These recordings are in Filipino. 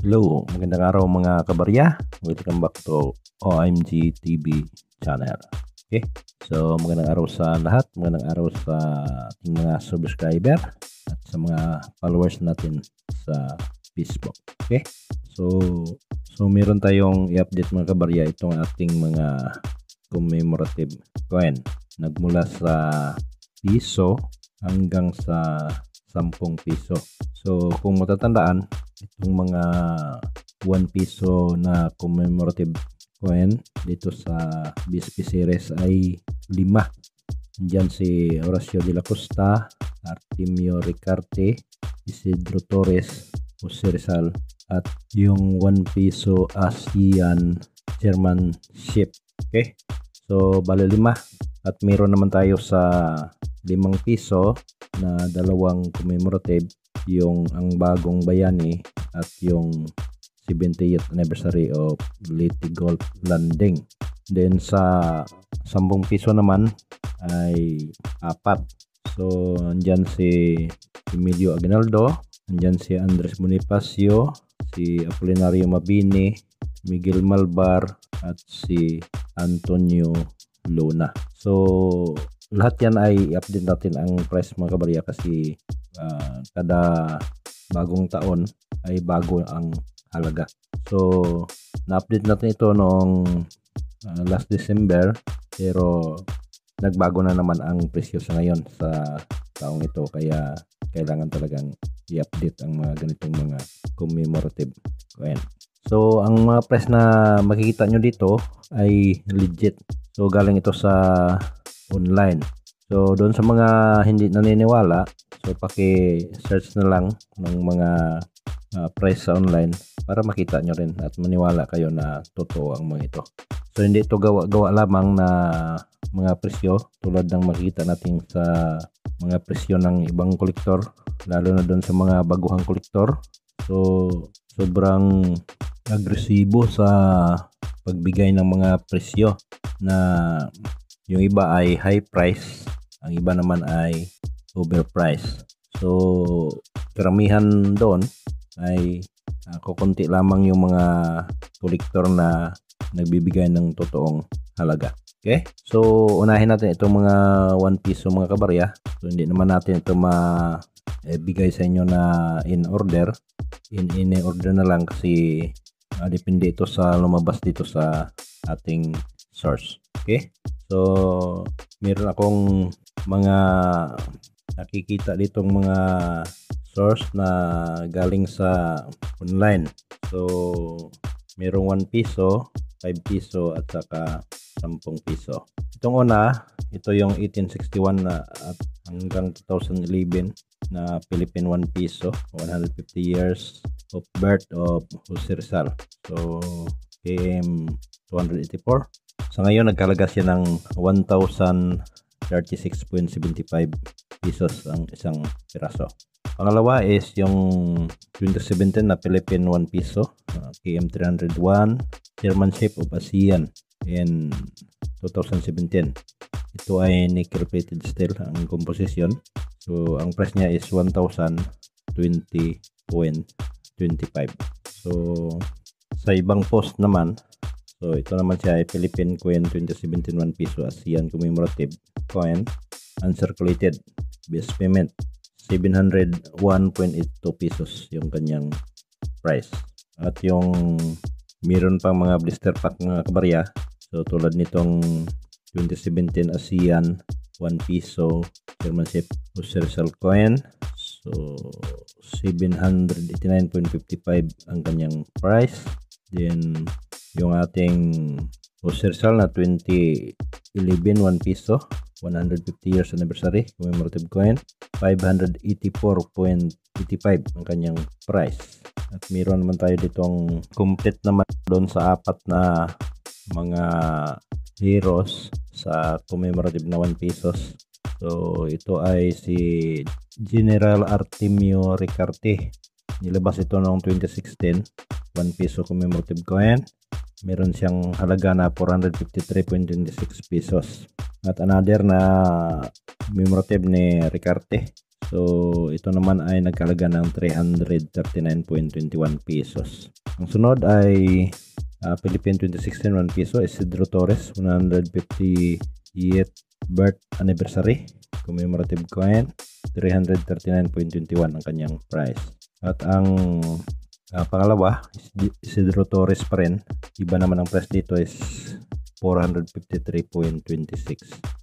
Hello, magandang araw mga kabarya. Welcome back to OMG TV channel. Okay, so magandang araw sa lahat. Magandang araw sa ating mga subscriber at sa mga followers natin sa Facebook. Okay, so meron tayong i-update mga kabarya itong ating mga commemorative coin. Nagmula sa piso hanggang sa 10 piso. So kung matatandaan, itong mga 1 piso na commemorative coin dito sa BSP series ay 5. Diyan si Horacio de la Costa, Artemio Ricarte, Isidro Torres, Jose Rizal, at yung 1 piso ASEAN chairmanship. Okay, so bale 5. At meron naman tayo sa 5 piso na dalawang commemorative, yung ang bagong bayani at yung 70th anniversary of Leyte Golf Landing. Then sa 10 piso naman ay 4. So andyan si Emilio Aguinaldo, andyan si Andres Bonifacio, si Apolinario Mabini, Miguel Malbar, at si Antonio Luna. So lahat yan ay i-update natin ang price mga kabarya kasi kada bagong taon ay bago ang halaga. So na-update natin ito noong last December, pero nagbago na naman ang presyo sa ngayon sa taong ito, kaya kailangan talagang i-update ang mga ganitong mga commemorative coin. So ang mga price na makikita nyo dito ay legit. So galing ito sa online. So doon sa mga hindi naniniwala, so paki-search na lang ng mga price sa online para makita nyo rin at maniwala kayo na totoo ang mga ito. So hindi ito gawa lamang na mga presyo tulad ng makita natin sa mga presyo ng ibang kolektor, lalo na doon sa mga baguhang kolektor. So sobrang agresibo sa pagbigay ng mga presyo na yung iba ay high price, ang iba naman ay overprice. So karamihan doon ay kukunti lamang yung mga kolektor na nagbibigay ng totoong halaga. Okay? So unahin natin itong mga 1 piso mga kabarya. So hindi naman natin ito bigay sa inyo na in order. In order na lang kasi depende ito sa lumabas dito sa ating source. Okay? So meron akong mga nakikita ditong mga source na galing sa online. So merong 1 piso, 5 piso at saka 10 piso. Itong una, ito yung 1861 na at hanggang 2011 na Philippine 1 piso, 150 years of birth of Jose Rizal. So KM 284. Sa ngayon nagkalaga siya ng 1,036.75 pesos ang isang piraso. Pangalawa is yung 2017 na Philippine 1 piso, KM 301, chairmanship of ASEAN in 2017. Ito ay nickel plated steel ang composition. So ang price niya is 1,020.25. So sa ibang post naman, so ito naman siya ay Philippine Coin 2017 1 piso ASEAN commemorative coin, uncirculated, base payment 701.82 pesos yung kanyang price. At yung meron pang mga blister pack mga kabarya, so tulad nitong 2017 ASEAN 1 piso chairmanship Jose Rizal coin, so 789.55 ang kanyang price. Then yung ating Jose Rizal na 2011 1 piso 150 years anniversary commemorative coin, 584.85 ang kanyang price. At meron naman tayo ditong complete naman doon sa 4 na mga heroes sa commemorative na 1 pesos. So ito ay si General Artemio Ricarte. Nilabas ito noong 2016, 1 piso commemorative coin. Meron siyang halaga na 453.26 pesos. At another na commemorative ni Ricarte. So ito naman ay nagkalaga ng 339.21 pesos. Ang sunod ay Philippine 2016 1 piso, Isidro Torres 150th birth anniversary commemorative coin, 339.21 ang kanyang price. At ang pangalawa, Isidro Torres pa rin. Iba naman ang price dito is 453.26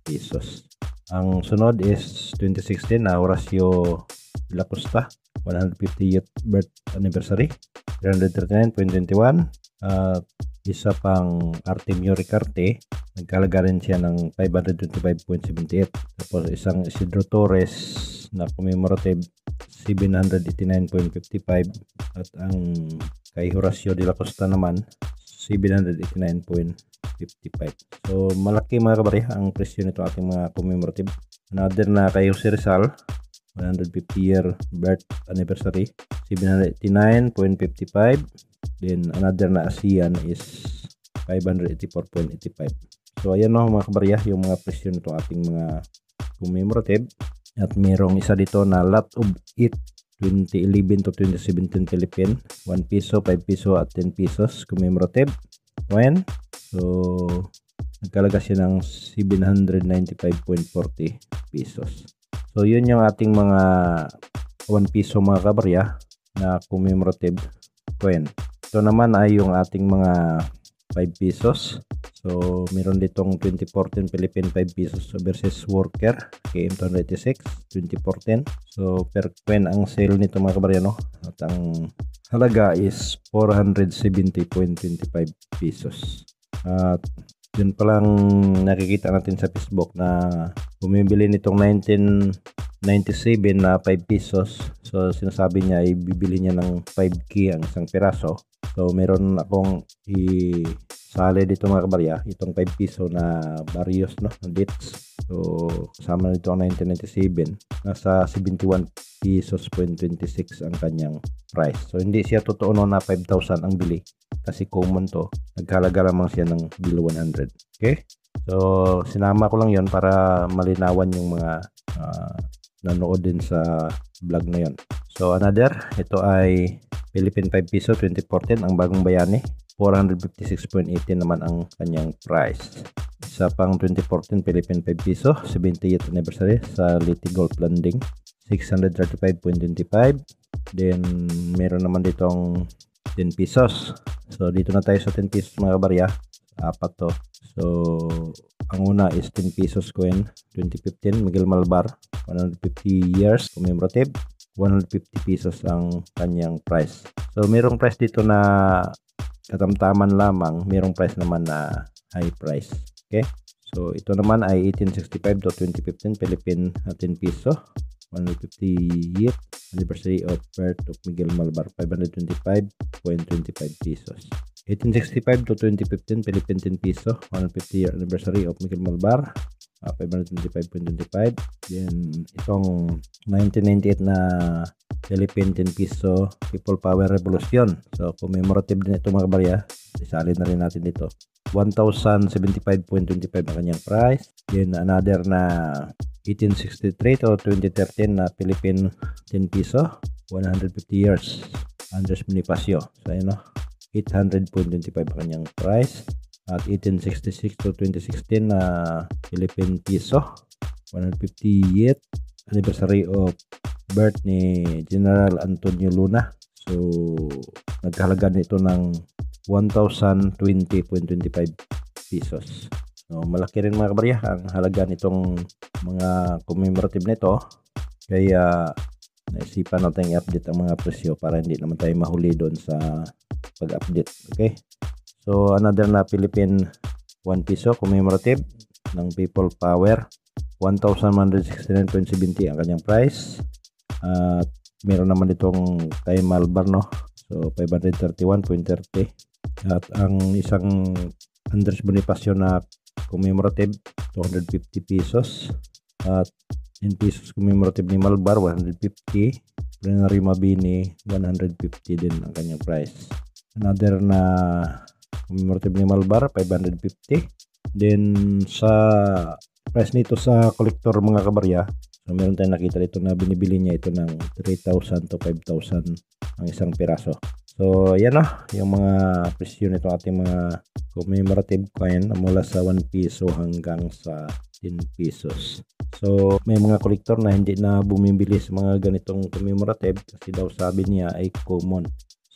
pesos. Ang sunod is 2016 na Horacio de la Costa 150th birth anniversary, 339.21. Isa pang Artemio Ricarte, nagkalaga rin siya ng 525.78. Tapos isang Isidro Torres na commemorative 789.55 at ang kay Horacio de la Costa naman 789.55. So malaki mga kabarya ang presyo nito ating mga commemorative. Another na kay Jose Rizal 150-year birth anniversary 789.55. Then another na ASEAN is 584.85. So ayan no mga kabarya yung mga presyo nito ating mga commemorative. At mayroong isa dito na lot of it 2011 to 2017 Philippine 1 piso, 5 piso at 10 pesos commemorative coin. So nagkalaga siya ng 795.40 pesos. So yun yung ating mga 1 piso mga kabarya na commemorative coin. Ito naman ay yung ating mga 5 pesos. So meron ditong 2014 Philippine 5 pesos versus Worker KM286 2014. So per coin ang sale nito mga kabarya no. At ang halaga is 470.25 pesos. At yun palang nakikita natin sa Facebook na bumibili nitong 1997 na 5 pesos. So sinasabi niya ay bibili niya ng 5K ang isang piraso. So meron akong isali dito mga kabarya, itong 5 piso na Barrios no, dates. So kasama nito ang 1997, nasa 71 pesos point 26 ang kanyang price. So hindi siya totoo no na 5,000 ang bili kasi common to, nagkalaga lamang siya ng below 100. Okay, so sinama ko lang yon para malinawan yung mga nanood din sa vlog na yon. So another, ito ay Philippine 5 piso 2014 ang bagong bayani, 456.18 naman ang kanyang price. Isa pang 2014 Philippine 5 piso 70th anniversary sa Liti Gold Landing, 635.25. Then meron naman ditong 10 pesos. So dito na tayo sa 10 pesos mga kabarya, apat to. So ang una is 10 pesos coin 2015 Miguel Malbar 150 years commemorative, 150 pesos ang kanyang price. So merong price dito na katamtaman lamang, merong price naman na high price. Okay, so ito naman ay 1865 to 2015 Philippine 10 peso 150th anniversary of birth of Miguel Malbar, 525.25 pesos. 1865 to 2015 Philippine 10 peso 150 year anniversary of Miguel Malbar, 525.25. Then itong 1998 na Philippine 10 peso People Power Revolution. So commemorative din ito mga kabarya, isali na rin natin dito, 1,075.25 ang kanyang price. Then another na 1863 to 2013 na Philippine 10 peso 150 years Andres Bonifacio. So ayun no, 800.25 ang kanyang price. At 1866 to 2016 na Philippine peso 150th anniversary of birth ni General Antonio Luna. So nagkahalaga nito ng 1,020.25 pesos. So malaki rin mga kabarya ang halaga nitong mga commemorative nito, kaya naisipan natin i-update ang mga presyo para hindi naman tayo mahuli doon sa pag-update. Okay, so another na Philippine 1 peso commemorative ng People Power, 1,169.70 ang kanyang price. At meron naman ditong kay Malbar no, so 531.30. At ang isang Andres Bonifacio na commemorative 250 pesos. At in pesos commemorative ni Malbar 150, Plenary Mabini 150 din ang kanyang price. Another na commemorative ni Malbar 550. Then sa price nito sa collector mga kabarya, So meron tayong nakita dito na binibili niya ito ng 3,000 to 5,000 ang isang piraso. So yan yung mga presyo nito ating mga commemorative coin mula sa 1 piso hanggang sa 10 pesos. So may mga kolektor na hindi na bumibili sa mga ganitong commemorative kasi daw sabi niya ay common.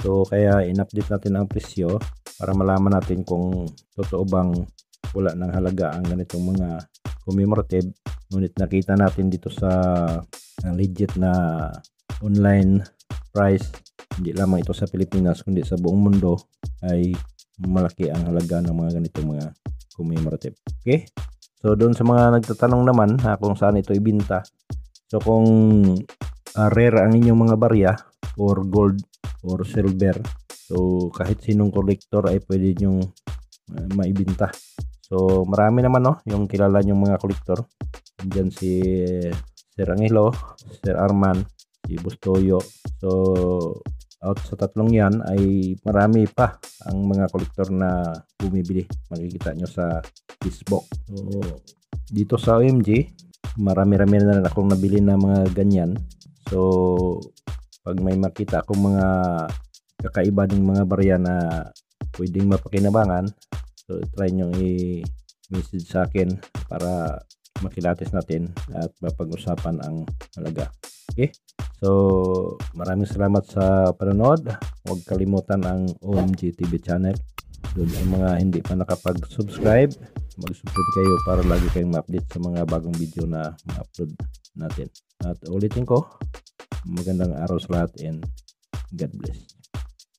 So kaya in-update natin ang presyo para malaman natin kung totoo bang wala ng halaga ang ganitong mga commemorative. Ngunit nakita natin dito sa legit na online price, hindi lamang ito sa Pilipinas kundi sa buong mundo, ay malaki ang halaga ng mga ganitong mga commemorative. Okay? So doon sa mga nagtatanong naman kung saan ito ibinta. So kung rare ang inyong mga barya or gold or silver, so kahit sinong collector ay pwede nyong maibinta. So marami naman yung kilala nyong mga collector. Diyan si Sir Angelo, Sir Arman, si Bustoyo. So out sa tatlong yan ay marami pa ang mga kolektor na bumibili. Makikita nyo sa Facebook. So dito sa OMG, marami-rami na rin akong nabili na mga ganyan. So pag may makita akong mga kakaiba ng mga barya na pwedeng mapakinabangan, so try nyo i-message sa akin para makilatis natin at mapag-usapan ang halaga. Okay? So maraming salamat sa panonood. Huwag kalimutan ang OMG TV channel. Doon ang mga hindi pa nakapag-subscribe, mag-subscribe kayo para lagi kayong ma-update sa mga bagong video na ma-upload natin. At ulitin ko, magandang araw sa lahat and God bless.